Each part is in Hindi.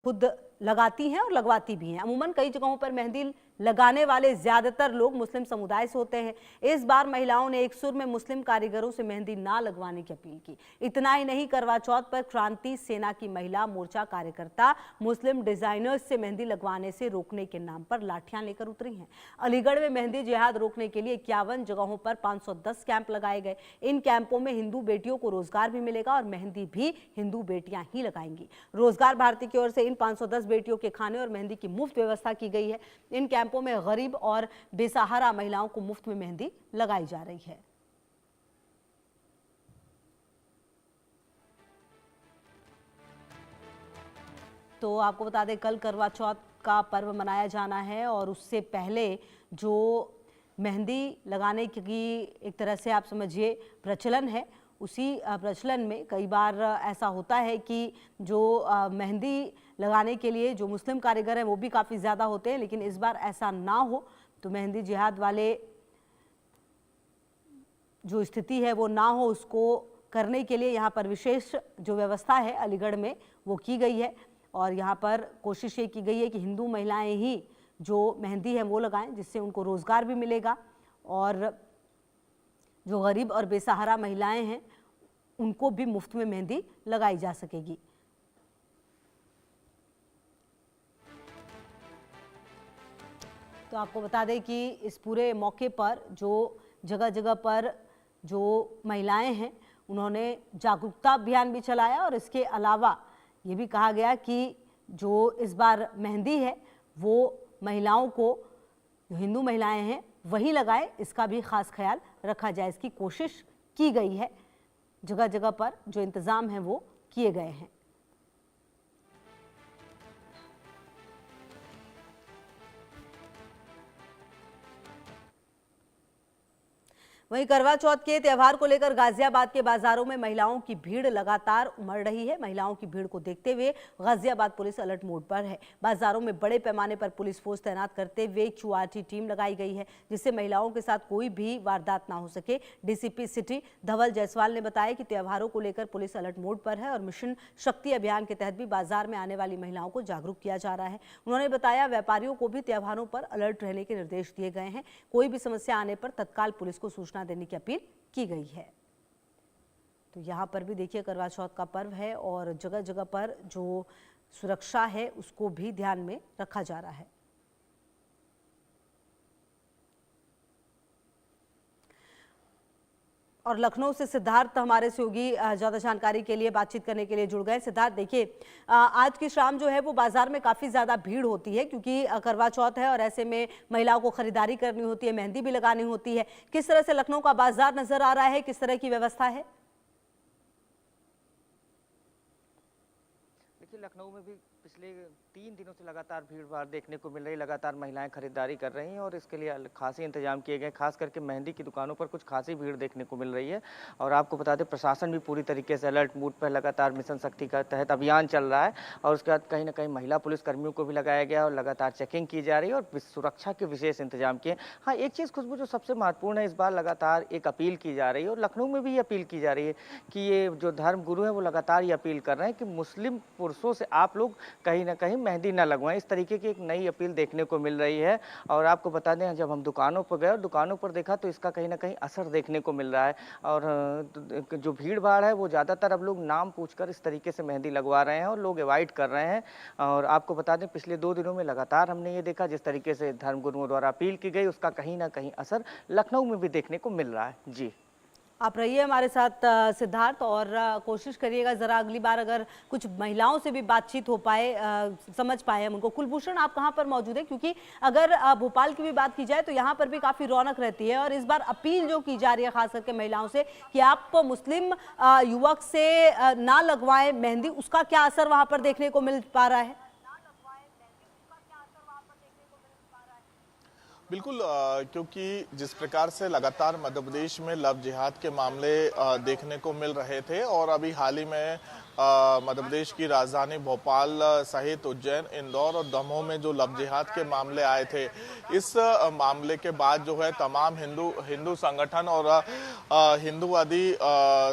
खुद लगाती हैं और लगवाती भी हैं। अमूमन कई जगहों पर मेहंदी लगाने वाले ज्यादातर लोग मुस्लिम समुदाय से होते हैं। इस बार महिलाओं ने एक सुर में मुस्लिम कारीगरों से मेहंदी ना लगवाने की अपील की। इतना ही नहीं, करवा चौथ पर क्रांति सेना की महिला मोर्चा कार्यकर्ता मुस्लिम डिजाइनर्स से मेहंदी लगवाने से रोकने के नाम पर लाठियां लेकर उतरी हैं। अलीगढ़ में मेहंदी जिहाद रोकने के लिए 51 जगहों पर 510 कैंप लगाए गए। इन कैंपों में हिंदू बेटियों को रोजगार भी मिलेगा और मेहंदी भी हिंदू बेटियां ही लगाएंगी। रोजगार भारती की ओर से इन 510 बेटियों के खाने और मेहंदी की मुफ्त व्यवस्था की गई है। इन कैंपों में गरीब और बेसहारा महिलाओं को मुफ्त में मेहंदी लगाई जा रही है। तो आपको बता दें, कल करवा चौथ का पर्व मनाया जाना है और उससे पहले जो मेहंदी लगाने की एक तरह से आप समझिए प्रचलन है, उसी प्रचलन में कई बार ऐसा होता है कि जो मेहंदी लगाने के लिए जो मुस्लिम कारीगर हैं वो भी काफ़ी ज़्यादा होते हैं, लेकिन इस बार ऐसा ना हो तो मेहंदी जिहाद वाले जो स्थिति है वो ना हो, उसको करने के लिए यहाँ पर विशेष जो व्यवस्था है अलीगढ़ में वो की गई है। और यहाँ पर कोशिश ये की गई है कि हिंदू महिलाएं ही जो मेहंदी है वो लगाएं, जिससे उनको रोज़गार भी मिलेगा और जो गरीब और बेसहारा महिलाएं हैं उनको भी मुफ्त में मेहंदी लगाई जा सकेगी। तो आपको बता दें कि इस पूरे मौके पर जो जगह जगह पर जो महिलाएं हैं उन्होंने जागरूकता अभियान भी चलाया और इसके अलावा ये भी कहा गया कि जो इस बार मेहंदी है वो महिलाओं को, जो हिंदू महिलाएं हैं वही लगाए, इसका भी खास ख्याल रखा जाए। इसकी कोशिश की गई है, जगह जगह पर जो इंतजाम है वो किए गए हैं। वहीं करवा चौथ के त्यौहार को लेकर गाजियाबाद के बाजारों में महिलाओं की भीड़ लगातार उमड़ रही है। महिलाओं की भीड़ को देखते हुए गाजियाबाद पुलिस अलर्ट मोड पर है। बाजारों में बड़े पैमाने पर पुलिस फोर्स तैनात करते हुए क्यूआरटी टीम लगाई गई है, जिससे महिलाओं के साथ कोई भी वारदात ना हो सके। डीसीपी सिटी धवल जायसवाल ने बताया कि त्योहारों को लेकर पुलिस अलर्ट मोड पर है और मिशन शक्ति अभियान के तहत भी बाजार में आने वाली महिलाओं को जागरूक किया जा रहा है। उन्होंने बताया व्यापारियों को भी त्योहारों पर अलर्ट रहने के निर्देश दिए गए हैं। कोई भी समस्या आने पर तत्काल पुलिस को सूचना देने की अपील की गई है। तो यहां पर भी देखिए करवा चौथ का पर्व है और जगह जगह पर जो सुरक्षा है उसको भी ध्यान में रखा जा रहा है। और लखनऊ से सिद्धार्थ हमारे सहयोगी ज़्यादा जानकारी के लिए बातचीत करने के लिए जुड़ गए। सिद्धार्थ, देखिए आज की शाम जो है वो बाजार में काफ़ी ज़्यादा भीड़ होती है क्योंकि करवा चौथ है और ऐसे में महिलाओं को खरीदारी करनी होती है, मेहंदी भी लगानी होती है। किस तरह से लखनऊ का बाजार नजर आ रहा है, किस तरह की व्यवस्था है? देखिए, लखनऊ में भी पिछले 3 दिनों से लगातार भीड़ भाड़ देखने को मिल रही, लगातार महिलाएं खरीदारी कर रही हैं और इसके लिए खासी इंतजाम किए गए। खास करके मेहंदी की दुकानों पर कुछ खासी भीड़ देखने को मिल रही है। और आपको बता दें, प्रशासन भी पूरी तरीके से अलर्ट मोड पर लगातार मिशन शक्ति का तहत अभियान चल रहा है और उसके बाद कहीं ना कहीं महिला पुलिस कर्मियों को भी लगाया गया और लगातार चेकिंग की जा रही है और सुरक्षा के विशेष इंतजाम किए। हाँ, एक चीज़ खुशबू जो सबसे महत्वपूर्ण है, इस बार लगातार एक अपील की जा रही है और लखनऊ में भी ये अपील की जा रही है कि ये जो धर्म गुरु है वो लगातार ये अपील कर रहे हैं कि मुस्लिम पुरुषों से आप लोग कहीं ना कहीं मेहंदी ना लगवाएं। इस तरीके की एक नई अपील देखने को मिल रही है। और आपको बता दें, जब हम दुकानों पर गए और दुकानों पर देखा तो इसका कहीं ना कहीं असर देखने को मिल रहा है और जो भीड़ भाड़ है वो ज़्यादातर अब लोग नाम पूछकर इस तरीके से मेहंदी लगवा रहे हैं और लोग अवॉइड कर रहे हैं। और आपको बता दें, पिछले 2 दिनों में लगातार हमने ये देखा जिस तरीके से धर्मगुरुओं द्वारा अपील की गई उसका कहीं ना कहीं असर लखनऊ में भी देखने को मिल रहा है। जी, आप रहिए हमारे साथ सिद्धार्थ, और कोशिश करिएगा ज़रा अगली बार अगर कुछ महिलाओं से भी बातचीत हो पाए, समझ पाए हम उनको। कुलभूषण, आप कहाँ पर मौजूद हैं? क्योंकि अगर भोपाल की भी बात की जाए तो यहाँ पर भी काफ़ी रौनक रहती है और इस बार अपील जो की जा रही है खास करके महिलाओं से कि आप मुस्लिम युवक से ना लगवाएं मेहंदी, उसका क्या असर वहाँ पर देखने को मिल पा रहा है? बिल्कुल क्योंकि जिस प्रकार से लगातार मध्य प्रदेश में लव जिहाद के मामले देखने को मिल रहे थे और अभी हाल ही में मध्य प्रदेश की राजधानी भोपाल सहित उज्जैन, इंदौर और दमोह में जो लव जिहाद के मामले आए थे, इस मामले के बाद जो है तमाम हिंदू संगठन और हिंदूवादी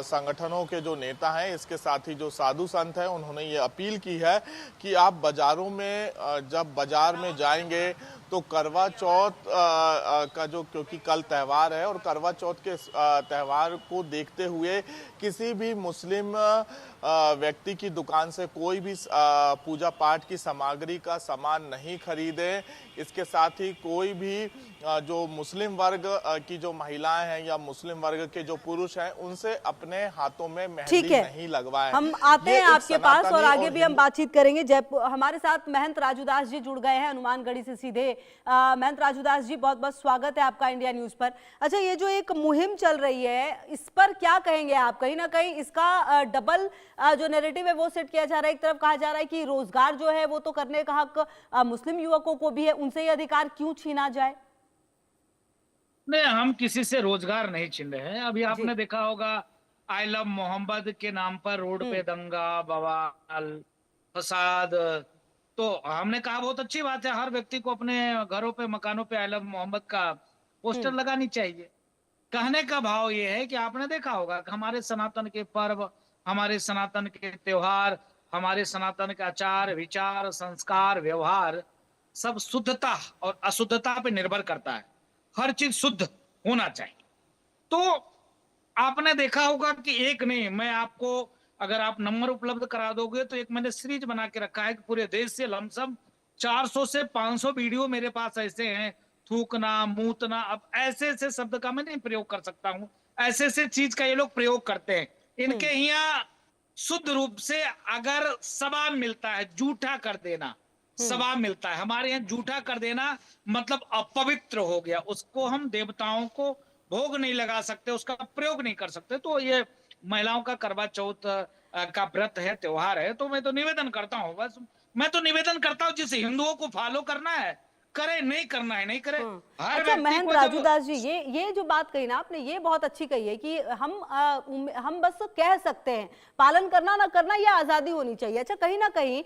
संगठनों के जो नेता हैं, इसके साथ ही जो साधु संत हैं, उन्होंने ये अपील की है कि आप बाजारों में जब बाजार में जाएंगे तो करवा चौथ का जो, क्योंकि कल त्यौहार है और करवा चौथ के त्यौहार को देखते हुए किसी भी मुस्लिम व्यक्ति की दुकान से कोई भी पूजा पाठ की सामग्री का सामान नहीं खरीदें। इसके साथ ही कोई भी जो मुस्लिम वर्ग की जो महिलाएं हैं या मुस्लिम वर्ग के जो पुरुष हैं, उनसे अपने हाथों में मेहंदी नहीं लगवाएं। हम आते हैं आपके पास और आगे भी हम बातचीत करेंगे। जयपुर हमारे साथ महंत राजूदास जी जुड़ गए हैं हनुमानगढ़ी से सीधे। महंत राजूदास जी, बहुत बहुत स्वागत है आपका इंडिया न्यूज पर। अच्छा, ये जो एक मुहिम चल रही है, इस पर क्या कहेंगे आप? कहीं ना कहीं इसका डबल जो नैरेटिव है वो सेट किया जा रहा है। एक तरफ कहा जा रहा है कि रोजगार जो है वो तो करने का हक मुस्लिम युवकों को भी है, उनसे ये अधिकार क्यों छीना जाए? नहीं, हम किसी से रोजगार नहीं छीन रहे हैं। अभी आपने देखा होगा आई लव मोहम्मद के नाम पर रोड पे दंगा, बवाल, फसाद। तो हमने कहा बहुत अच्छी बात है, हर व्यक्ति को अपने घरों पे, मकानों पे आई लव मोहम्मद का पोस्टर लगानी चाहिए। कहने का भाव ये है कि आपने देखा होगा कि हमारे सनातन के पर्व, हमारे सनातन के त्योहार, हमारे सनातन के आचार विचार, संस्कार, व्यवहार सब शुद्धता और अशुद्धता पे निर्भर करता है। हर चीज शुद्ध होना चाहिए। तो आपने देखा होगा कि एक नहीं, मैं आपको अगर आप नंबर उपलब्ध करा दोगे तो एक मैंने सीरीज बना के रखा है कि पूरे देश से लमसम 400 से 500 वीडियो मेरे पास ऐसे हैं। थूकना, मूतना, अब ऐसे ऐसे शब्द का मैं नहीं प्रयोग कर सकता हूं, ऐसे ऐसे चीज का ये लोग प्रयोग करते हैं। इनके यहाँ शुद्ध रूप से अगर सवाब मिलता है, जूठा कर देना सवाब मिलता है। हमारे यहाँ जूठा कर देना मतलब अपवित्र हो गया, उसको हम देवताओं को भोग नहीं लगा सकते, उसका प्रयोग नहीं कर सकते। तो ये महिलाओं का करवा चौथ का व्रत है, त्योहार है। तो मैं तो निवेदन करता हूँ, बस मैं तो निवेदन करता हूँ, जिसे हिंदुओं को फॉलो करना है करे, नहीं करना है नहीं करे। अच्छा महंत राजूदास जी, ये जो बात कही ना आपने, ये बहुत अच्छी कही है कि हम बस कह सकते हैं, पालन करना ना करना ये आजादी होनी चाहिए। अच्छा, कहीं ना कहीं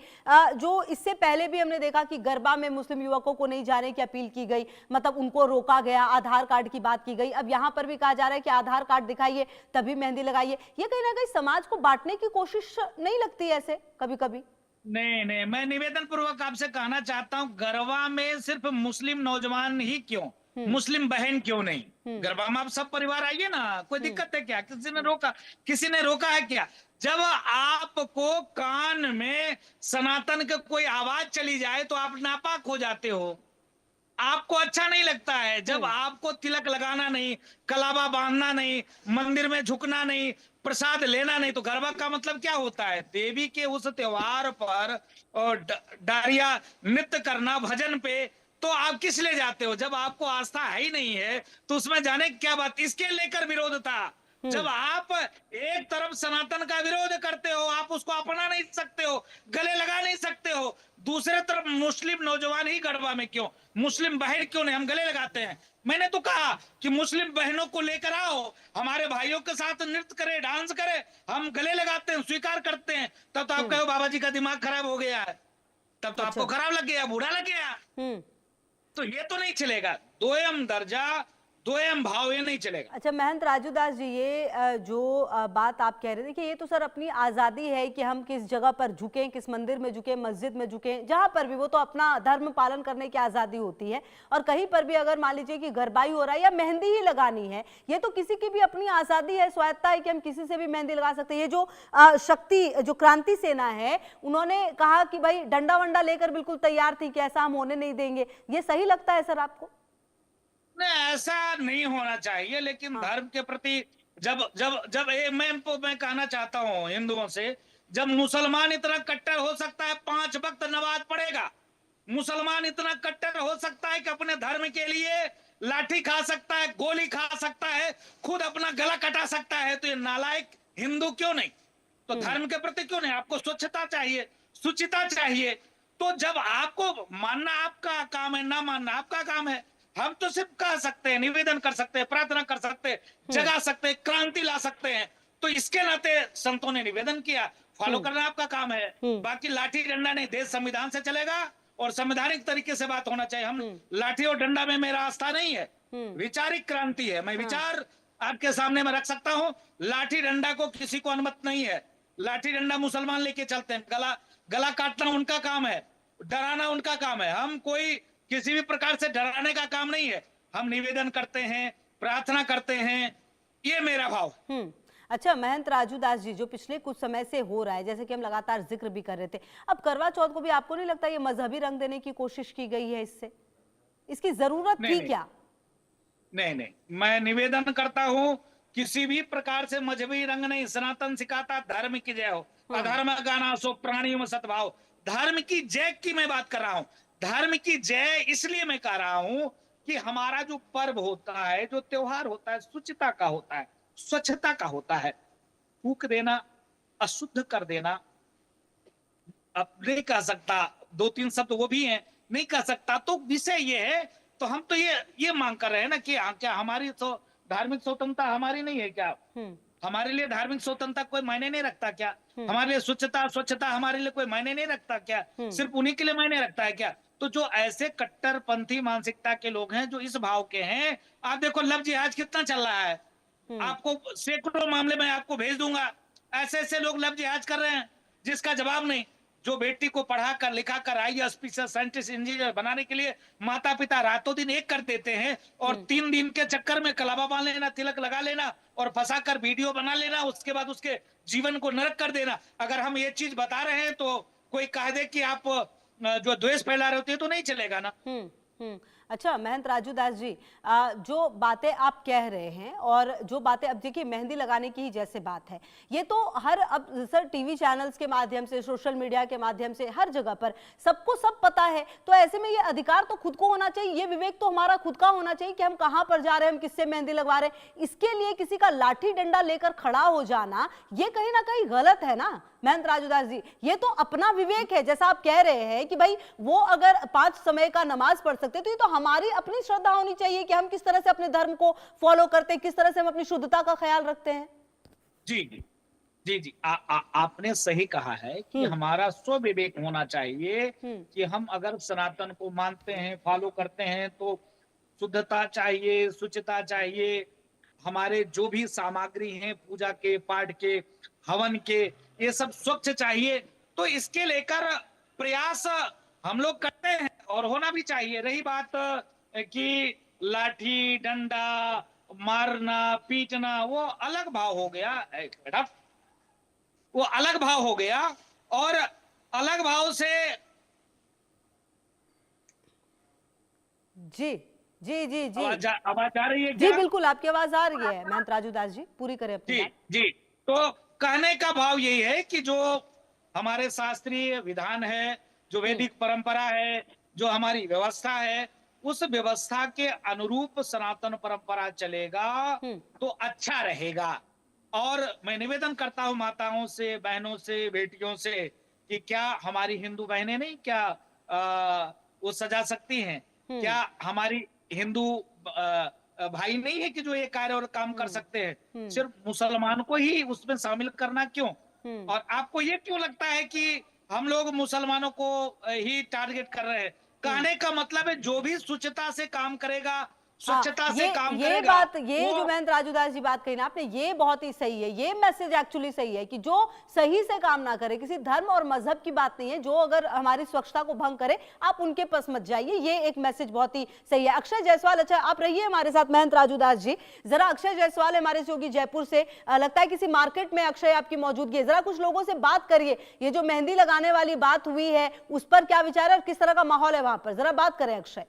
जो इससे पहले भी हमने देखा कि गरबा में मुस्लिम युवकों को नहीं जाने की अपील की गई, मतलब उनको रोका गया, आधार कार्ड की बात की गई। अब यहाँ पर भी कहा जा रहा है कि आधार कार्ड दिखाइए तभी मेहंदी लगाइए। ये कहीं ना कहीं समाज को बांटने की कोशिश नहीं लगती ऐसे कभी कभी? नहीं, मैं निवेदन पूर्वक आपसे कहना चाहता हूँ, गरबा में सिर्फ मुस्लिम नौजवान ही क्यों, मुस्लिम बहन क्यों नहीं? गरबा में आप सब परिवार आइए ना, कोई दिक्कत है क्या? किसी ने रोका है क्या? जब आपको कान में सनातन की कोई आवाज चली जाए तो आप नापाक हो जाते हो, आपको अच्छा नहीं लगता है। जब आपको तिलक लगाना नहीं, कलावा बांधना नहीं, मंदिर में झुकना नहीं, प्रसाद लेना नहीं, तो गरबा का मतलब क्या होता है? देवी के उस त्योहार पर और डारिया नृत्य करना भजन पे, तो आप किस ले जाते हो? जब आपको आस्था है ही नहीं है तो उसमें जाने क्या बात? इसके लेकर विरोध था। जब आप एक तरफ सनातन का विरोध करते हो, आप उसको अपना नहीं सकते हो, गले लगा नहीं सकते हो, दूसरे तरफ मुस्लिम नौजवान ही गरबा में क्यों, मुस्लिम बहन क्यों नहीं? हम गले लगाते हैं। मैंने तो कहा कि मुस्लिम बहनों को लेकर आओ, हमारे भाइयों के साथ नृत्य करे, डांस करे, हम गले लगाते हैं, स्वीकार करते हैं। तब तो आप कहो बाबा जी का दिमाग खराब हो गया है, तब तो आपको खराब लग गया, बुरा लग गया। तो ये तो नहीं चलेगा, दोयम दर्जा, दोयम भाव, ये नहीं चलेगा। अच्छा महंत राजूदास जी, ये जो बात आप कह रहे थे कि ये तो सर अपनी आज़ादी है कि हम किस जगह पर झुकें, किस मंदिर में झुकें, मस्जिद में झुकें, जहां पर भी, वो तो अपना धर्म पालन करने की आज़ादी होती है। और कहीं पर भी अगर मान लीजिए कि गरबाई हो रहा है या मेहंदी ही लगानी है, ये तो किसी की भी अपनी आज़ादी है, स्वायत्ता है कि हम किसी से भी मेहंदी लगा सकते हैं। ये जो शक्ति, जो क्रांति सेना है, उन्होंने कहा कि भाई डंडा वंडा लेकर बिल्कुल तैयार थी कि ऐसा हम होने नहीं देंगे। ये सही लगता है सर आपको? नहीं, ऐसा नहीं होना चाहिए। लेकिन धर्म के प्रति जब जब जब मैं कहना चाहता हूँ हिंदुओं से, जब मुसलमान इतना कट्टर हो सकता है 5 वक्त नमाज पढ़ेगा, मुसलमान इतना कट्टर हो सकता है कि अपने धर्म के लिए लाठी खा सकता है, गोली खा सकता है, खुद अपना गला कटा सकता है, तो ये नालायक हिंदू क्यों नहीं? तो धर्म के प्रति क्यों नहीं? आपको स्वच्छता चाहिए, शुचिता चाहिए। तो जब आपको मानना आपका काम है, ना मानना आपका काम है, हम तो सिर्फ कह सकते हैं, निवेदन कर सकते हैं, प्रार्थना कर सकते हैं, जगा सकते हैं, क्रांति ला सकते हैं। तो इसके नाते संतों ने निवेदन किया, फॉलो करना आपका काम है। बाकी लाठी डंडा नहीं, देश संविधान से चलेगा और संवैधानिक तरीके से बात होना चाहिए। हम लाठी और डंडा में मेरा आस्था नहीं है, वैचारिक क्रांति है। मैं विचार आपके सामने में रख सकता हूँ। लाठी डंडा को किसी को अनुमति नहीं है। लाठी डंडा मुसलमान लेके चलते हैं, गला काटना उनका काम है, डराना उनका काम है। हम कोई किसी भी प्रकार से डराने का काम नहीं है। हम निवेदन करते हैं, प्रार्थना करते हैं, ये मेरा भाव। अच्छा, महंत राजू दास जी, जो पिछले कुछ समय से हो रहा है, जैसे कि हम लगातार जिक्र भी कर रहे थे, अब करवा चौथ को भी आपको नहीं लगता ये मजहबी रंग देने की कोशिश की गई है? इससे इसकी जरूरत थी क्या? नहीं, मैं निवेदन करता हूं, किसी भी प्रकार से मजहबी रंग नहीं। सनातन सिखाता धर्म की जय हो, अधर्म गाना सो प्राणियों में सद्भाव। धर्म की जय की मैं बात कर रहा हूं। धर्म की जय इसलिए मैं कह रहा हूं कि हमारा जो पर्व होता है, जो त्योहार होता है, शुचिता का होता है, स्वच्छता का होता है। फूक देना, अशुद्ध कर देना, अब नहीं कह सकता, 2-3 शब्द वो भी हैं, नहीं कह सकता। तो विषय ये है, तो हम तो ये मांग कर रहे हैं ना कि क्या हमारी तो धार्मिक स्वतंत्रता हमारी नहीं है क्या? हमारे लिए धार्मिक स्वतंत्रता कोई मायने नहीं रखता क्या? हमारे लिए स्वच्छता हमारे लिए कोई मायने नहीं रखता क्या? सिर्फ उन्हीं के लिए मायने रखता है क्या? तो जो ऐसे कट्टरपंथी मानसिकता के लोग हैं, जो इस भाव के हैं, आप देखो लव जिहाद कितना चल रहा है। आपको सैकड़ों मामले में आपको भेज दूंगा, ऐसे लोग लव जिहाद कर रहे हैं जिसका जवाब नहीं। जो बेटी को पढ़ाकर लिखाकर IAS ऑफिसर, साइंटिस्ट, इंजीनियर बनाने के लिए माता पिता रातों दिन एक कर देते हैं, और 3 दिन के चक्कर में कलावा बांध लेना, तिलक लगा लेना और फंसाकर वीडियो बना लेना, उसके बाद उसके जीवन को नरक कर देना। अगर हम ये चीज बता रहे हैं तो कोई कह दे कि आप जो द्वेष फैला रहे होते हैं, तो नहीं चलेगा ना। अच्छा, महंत राजू दास जी, जो बातें आप कह रहे हैं और जो बातें, अब देखिए मेहंदी लगाने की ही जैसे बात है, ये तो हर, अब सर टीवी चैनल्स के माध्यम से, सोशल मीडिया के माध्यम से, हर जगह पर सबको सब पता है। तो ऐसे में ये अधिकार तो खुद को होना चाहिए, ये विवेक तो हमारा खुद का होना चाहिए कि हम कहाँ पर जा रहे हैं, हम किससे मेहंदी लगवा रहे हैं। इसके लिए किसी का लाठी डंडा लेकर खड़ा हो जाना, ये कहीं ना कहीं गलत है ना महंत राजू दास जी? ये तो अपना विवेक है, जैसा आप कह रहे हैं कि भाई वो अगर 5 समय का नमाज पढ़ सकते, तो ये तो हमारी अपनी श्रद्धा होनी चाहिए कि हम किस तरह से अपने धर्म को फॉलो करते हैं, किस तरह से हम अपनी शुद्धता का ख्याल रखते हैं। जी, आपने सही कहा है कि हमारा स्व विवेक होना चाहिए कि हम अगर सनातन को मानते हैं, फॉलो करते हैं, तो शुद्धता चाहिए, शुचिता चाहिए। हमारे जो भी सामग्री हैं, पूजा के, पाठ के, हवन के, ये सब स्वच्छ चाहिए। तो इसके लेकर प्रयास हम लोग करते हैं और होना भी चाहिए। रही बात कि लाठी डंडा मारना पीटना, वो अलग भाव हो गया बेटा, वो अलग भाव हो गया। और अलग भाव से जी जी जी जी आवाज आ रही है जी? बिल्कुल आपकी आवाज आ रही है महंत राजू दास जी, पूरी करें अपनी बात। जी, तो कहने का भाव यही है कि जो हमारे शास्त्रीय विधान है, जो वैदिक परंपरा है, जो हमारी व्यवस्था है, उस व्यवस्था के अनुरूप सनातन परंपरा चलेगा तो अच्छा रहेगा। और मैं निवेदन करता हूं माताओं से, बहनों से, बेटियों से कि क्या हमारी हिंदू बहनें नहीं क्या वो सजा सकती हैं? क्या हमारी हिंदू भाई नहीं है कि जो ये कार्य और काम कर सकते हैं? सिर्फ मुसलमान को ही उसमें शामिल करना क्यों? और आपको ये क्यों लगता है कि हम लोग मुसलमानों को ही टारगेट कर रहे हैं? कहने का मतलब है जो भी शुचिता से काम करेगा, स्वच्छता से काम ये करेगा, बात, ये जो महंत राजू दास जी बात कही ना आपने, ये बहुत ही सही है। ये मैसेज एक्चुअली सही है कि जो सही से काम ना करे, किसी धर्म और मजहब की बात नहीं है, जो अगर हमारी स्वच्छता को भंग करे आप उनके पास मत जाइए। ये एक मैसेज बहुत ही सही है। अक्षय जायसवाल, अच्छा आप रहिए हमारे साथ महंत राजू दास जी। जरा अक्षय जायसवाल हमारे योगी जयपुर से, लगता है किसी मार्केट में अक्षय आपकी मौजूदगी है, जरा कुछ लोगों से बात करिए। ये जो मेहंदी लगाने वाली बात हुई है उस पर क्या विचार है और किस तरह का माहौल है वहां पर, जरा बात करें अक्षय।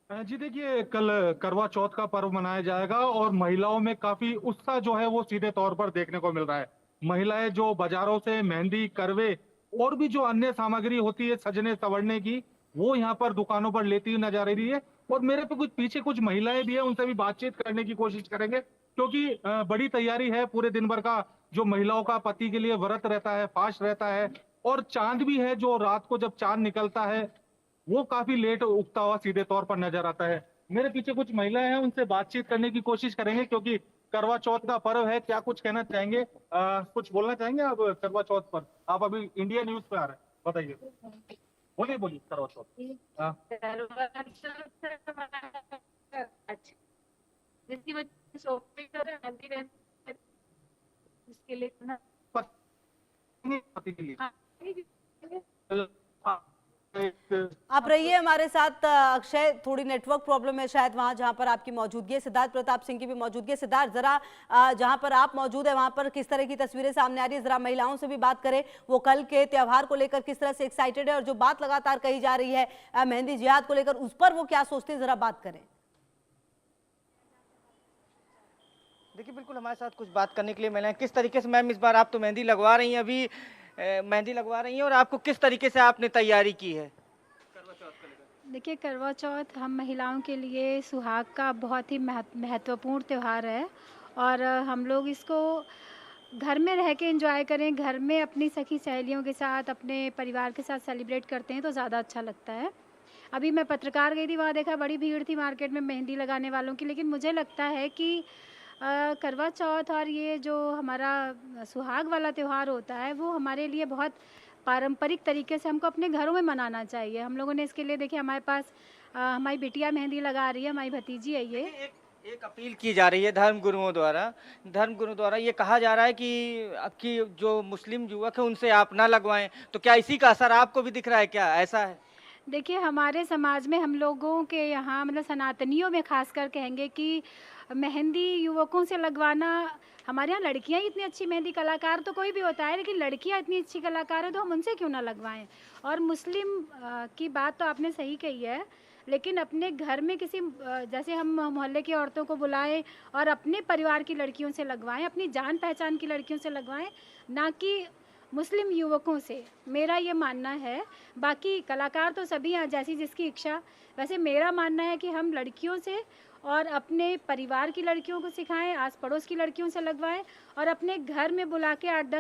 जी देखिए, कल करवा चौथ का पर्व मनाया जाएगा और महिलाओं में काफी उत्साह जो है वो सीधे तौर पर देखने को मिल रहा है। महिलाएं जो बाजारों से मेहंदी, करवे और भी जो अन्य सामग्री होती है सजने संवरने की, वो यहाँ पर दुकानों पर लेती हुई नजर आ रही है। और मेरे पे कुछ पीछे कुछ महिलाएं भी है, उनसे भी बातचीत करने की कोशिश करेंगे, क्योंकि बड़ी तैयारी है पूरे दिन भर का। जो महिलाओं का पति के लिए व्रत रहता है, फास्ट रहता है, और चांद भी है जो रात को जब चांद निकलता है वो काफी लेट उगता हुआ सीधे तौर पर नजर आता है। मेरे पीछे कुछ महिलाएं हैं, उनसे बातचीत करने की कोशिश करेंगे, क्योंकि करवा चौथ का पर्व है। क्या कुछ कहना चाहेंगे? कुछ बोलना चाहेंगे आप करवा चौथ पर? आप अभी इंडिया न्यूज पे आ रहे हैं, बताइए। बोलिए बोलिए, करवा चौथ। हाँ। अच्छा, जिसकी वजह से शॉपिंग कर रहे हैं, इसके लिए ना पति के लिए। हाँ, हाँ, एक आप रहिए हमारे साथ अक्षय, थोड़ी नेटवर्क प्रॉब्लम है शायद वहां जहां पर आपकी मौजूदगी है। सिद्धार्थ प्रताप सिंह की भी मौजूदगी है। सिद्धार्थ, जरा जहां पर आप मौजूद है वहां पर किस तरह की तस्वीरें सामने आ रही है, जरा महिलाओं से भी बात करें, वो कल के त्योहार को लेकर किस तरह से एक्साइटेड है, और जो बात लगातार कही जा रही है मेहंदी जिहाद को लेकर, उस पर वो क्या सोचते हैं, जरा बात करें। देखिए, बिल्कुल हमारे साथ कुछ बात करने के लिए महिलाएं, किस तरीके से मैम इस बार आप तो मेहंदी लगवा रही हैं, अभी मेहंदी लगवा रही हैं, और आपको किस तरीके से आपने तैयारी की है? देखिए, करवा चौथ हम महिलाओं के लिए सुहाग का बहुत ही महत्वपूर्ण त्यौहार है, और हम लोग इसको घर में रह के एंजॉय करें, घर में अपनी सखी सहेलियों के साथ, अपने परिवार के साथ सेलिब्रेट करते हैं तो ज़्यादा अच्छा लगता है। अभी मैं पत्रकार गई थी, वहाँ देखा बड़ी भीड़ थी मार्केट में मेहंदी लगाने वालों की, लेकिन मुझे लगता है कि करवा चौथ और ये जो हमारा सुहाग वाला त्यौहार होता है, वो हमारे लिए बहुत पारंपरिक तरीके से हमको अपने घरों में मनाना चाहिए। हम लोगों ने इसके लिए, देखिए हमारे पास हमारी बिटिया मेहंदी लगा रही है, हमारी भतीजी है ये। एक अपील की जा रही है धर्मगुरुओं द्वारा ये कहा जा रहा है कि आपकी जो मुस्लिम युवक है उनसे आप ना लगवाएं, तो क्या इसी का असर आपको भी दिख रहा है, क्या ऐसा है? देखिए, हमारे समाज में हम लोगों के यहाँ, मतलब सनातनियों में खासकर कहेंगे कि मेहंदी युवकों से लगवाना, हमारे यहाँ लड़कियाँ ही इतनी अच्छी मेहंदी कलाकार तो कोई भी होता है, लेकिन लड़कियाँ इतनी अच्छी कलाकार हैं तो हम उनसे क्यों ना लगवाएं। और मुस्लिम की बात तो आपने सही कही है, लेकिन अपने घर में किसी जैसे हम मोहल्ले की औरतों को बुलाएं और अपने परिवार की लड़कियों से लगवाएं, अपनी जान पहचान की लड़कियों से लगवाएं, ना कि मुस्लिम युवकों से, मेरा ये मानना है। बाकी कलाकार तो सभी हैं, जैसी जिसकी इच्छा। वैसे मेरा मानना है कि हम लड़कियों से और अपने परिवार की लड़कियों को सिखाएं, आस पड़ोस की लड़कियों से लगवाएं, और अपने घर में बुला के 8-10